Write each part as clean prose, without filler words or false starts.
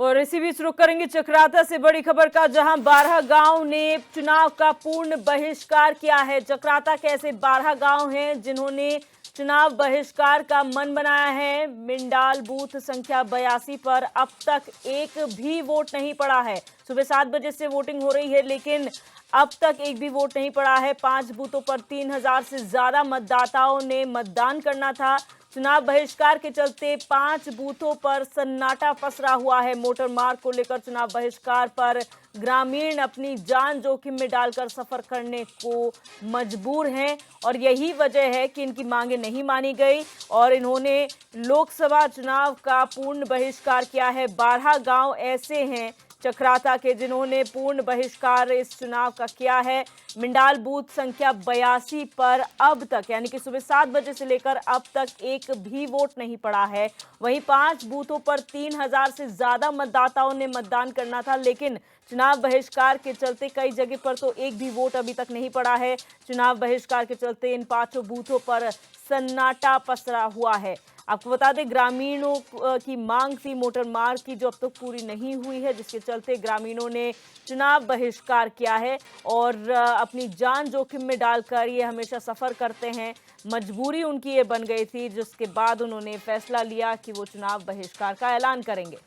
और इसी बीच रुक करेंगे चक्राता से बड़ी खबर का, जहां 12 गांव ने चुनाव का पूर्ण बहिष्कार किया है। चक्राता के ऐसे 12 गांव हैं जिन्होंने चुनाव बहिष्कार का मन बनाया है। मिंडाल बूथ संख्या 82 पर अब तक एक भी वोट नहीं पड़ा है। सुबह 7 बजे से वोटिंग हो रही है, लेकिन अब तक एक भी वोट नहीं पड़ा है। 5 बूथों पर 3000 से ज्यादा मतदाताओं ने मतदान करना था। चुनाव बहिष्कार के चलते 5 बूथों पर सन्नाटा पसरा हुआ है। मोटर मार्ग को लेकर चुनाव बहिष्कार पर ग्रामीण अपनी जान जोखिम में डालकर सफर करने को मजबूर हैं और यही वजह है कि इनकी मांगे नहीं मानी गई और इन्होंने लोकसभा चुनाव का पूर्ण बहिष्कार किया है। 12 गांव ऐसे हैं चक्राता के जिन्होंने पूर्ण बहिष्कार इस चुनाव का किया है। मिंडाल बूथ संख्या 82 पर अब तक यानी कि सुबह 7 बजे से लेकर अब तक एक भी वोट नहीं पड़ा है। वहीं 5 बूथों पर 3000 से ज्यादा मतदाताओं ने मतदान करना था, लेकिन चुनाव बहिष्कार के चलते कई जगह पर तो एक भी वोट अभी तक नहीं पड़ा है। चुनाव बहिष्कार के चलते इन 5 बूथों पर सन्नाटा पसरा हुआ है। आपको बता दें, ग्रामीणों की मांग थी मोटर मार्ग की, जो अब तक पूरी नहीं हुई है, जिसके चलते ग्रामीणों ने चुनाव बहिष्कार किया है और अपनी जान जोखिम में डालकर ये हमेशा सफर करते हैं। मजबूरी उनकी ये बन गई थी, जिसके बाद उन्होंने फैसला लिया कि वो चुनाव बहिष्कार का ऐलान करेंगे।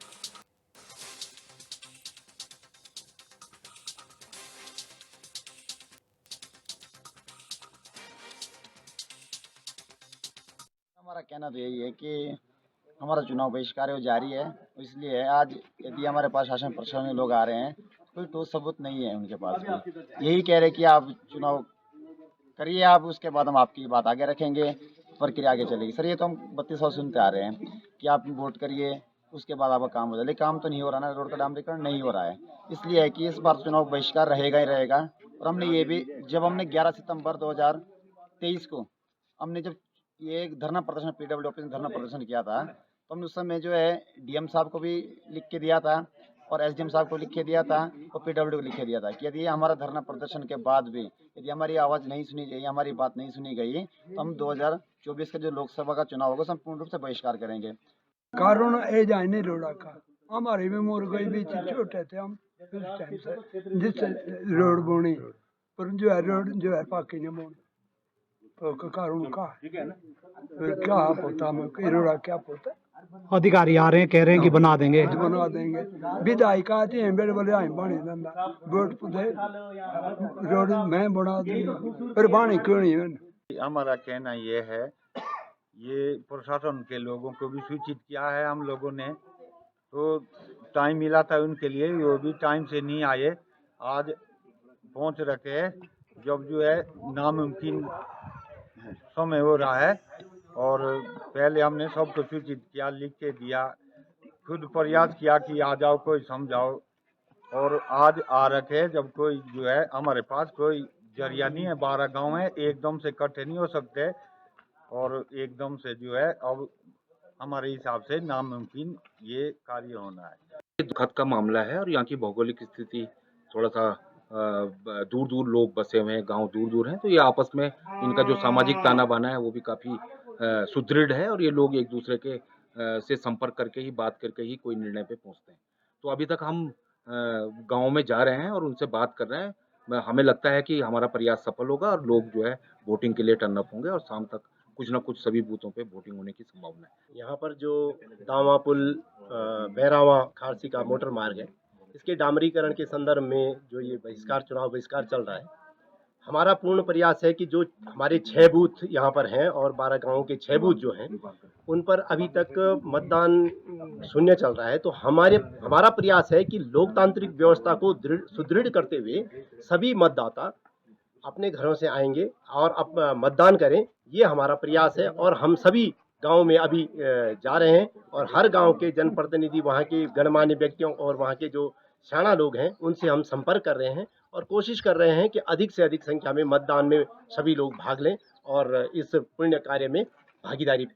हमारा कहना तो यही है कि हमारा चुनाव बहिष्कार है वो जारी है, इसलिए है। आज यदि हमारे पास शासन प्रशासन के लोग आ रहे हैं, कोई ठोस सबूत नहीं है उनके पास भी। यही कह रहे कि आप चुनाव करिए, आप उसके बाद हम आपकी बात आगे रखेंगे, प्रक्रिया आगे चलेगी। सर, ये तो हम 32 साल सुनते आ रहे हैं कि आप वोट करिए, उसके बाद आपका काम हो जाए, लेकिन काम तो नहीं हो रहा ना। रोड का डामरीकरण नहीं हो रहा है, इसलिए है कि इस बार चुनाव बहिष्कार रहेगा ही रहेगा। और हमने ये भी, जब हमने 11 सितंबर 2023 को हमने जब ये एक धरना प्रदर्शन पीडब्ल्यू ऑफिस में धरना प्रदर्शन किया था, तो हमने उस समय जो है डीएम साहब को भी लिख के दिया था और एसडीएम साहब को लिख के दिया था और पीडब्ल्यू को लिख के दिया था कि यदि हमारा धरना प्रदर्शन के बाद भी यदि हमारी आवाज़ नहीं सुनी गई, हमारी बात नहीं सुनी गई, तो हम 2024 का जो लोकसभा का चुनाव होगा संपूर्ण रूप से बहिष्कार करेंगे। कारण ए जाए नहीं रोड़ा का, हमारे भी मोर गई भी छोटे थे हम उस टाइम से, जिससे रोड बनी, पर जो है रोड जो है पाकी ने बनी, तो कारण का फिर क्या होता है, रोड़ा क्या होता है। अधिकारी आ रहे हैं, कह रहे हैं कि बना देंगे विधायक आते हैं मेरे बोले आई बनी दंदा वोट पुदे रोड मैं बना दूंगा, पर बाणी क्यों नहीं। हमारा कहना ये है, ये प्रशासन के लोगों को भी सूचित किया है हम लोगों ने, तो टाइम मिला था उनके लिए, वो भी टाइम से नहीं आए। आज पहुंच रखे जब जो है नामुमकिन समय हो रहा है, और पहले हमने सबको सूचित किया, लिख के दिया, खुद प्रयास किया कि आ जाओ, कोई समझाओ, और आज आ रखे जब कोई जो है हमारे पास कोई जरिया नहीं है। 12 गांव है, एकदम से इकट्ठे नहीं हो सकते और एकदम से जो है अब हमारे हिसाब से नामुमकिन ये कार्य होना है। दुखद का मामला है और यहाँ की भौगोलिक स्थिति थोड़ा सा दूर दूर लोग बसे हुए हैं, गांव दूर दूर हैं, तो ये आपस में इनका जो सामाजिक ताना बाना है वो भी काफ़ी सुदृढ़ है और ये लोग एक दूसरे के से संपर्क करके ही, बात करके ही कोई निर्णय पे पहुंचते हैं। तो अभी तक हम गांव में जा रहे हैं और उनसे बात कर रहे हैं। हमें लगता है कि हमारा प्रयास सफल होगा और लोग जो है वोटिंग के लिए टर्न अप होंगे और शाम तक कुछ ना कुछ सभी बूथों पे वोटिंग होने की संभावना है। यहाँ पर जो दावा पुल बहरावा खारसी का मोटर मार्ग है, इसके डामरीकरण के संदर्भ में जो ये चुनाव बहिष्कार चल रहा है, हमारा पूर्ण प्रयास है कि जो हमारे 6 बूथ यहाँ पर हैं और 12 गांवों के 6 बूथ जो हैं, उन पर अभी तक मतदान शून्य चल रहा है। तो हमारा प्रयास है कि लोकतांत्रिक व्यवस्था को सुदृढ़ करते हुए सभी मतदाता अपने घरों से आएंगे और अब मतदान करें, ये हमारा प्रयास है। और हम सभी गांव में अभी जा रहे हैं और हर गांव के जनप्रतिनिधि, वहाँ के गणमान्य व्यक्तियों और वहाँ के जो शाणा लोग हैं, उनसे हम संपर्क कर रहे हैं और कोशिश कर रहे हैं कि अधिक से अधिक संख्या में मतदान में सभी लोग भाग लें और इस पुण्य कार्य में भागीदारी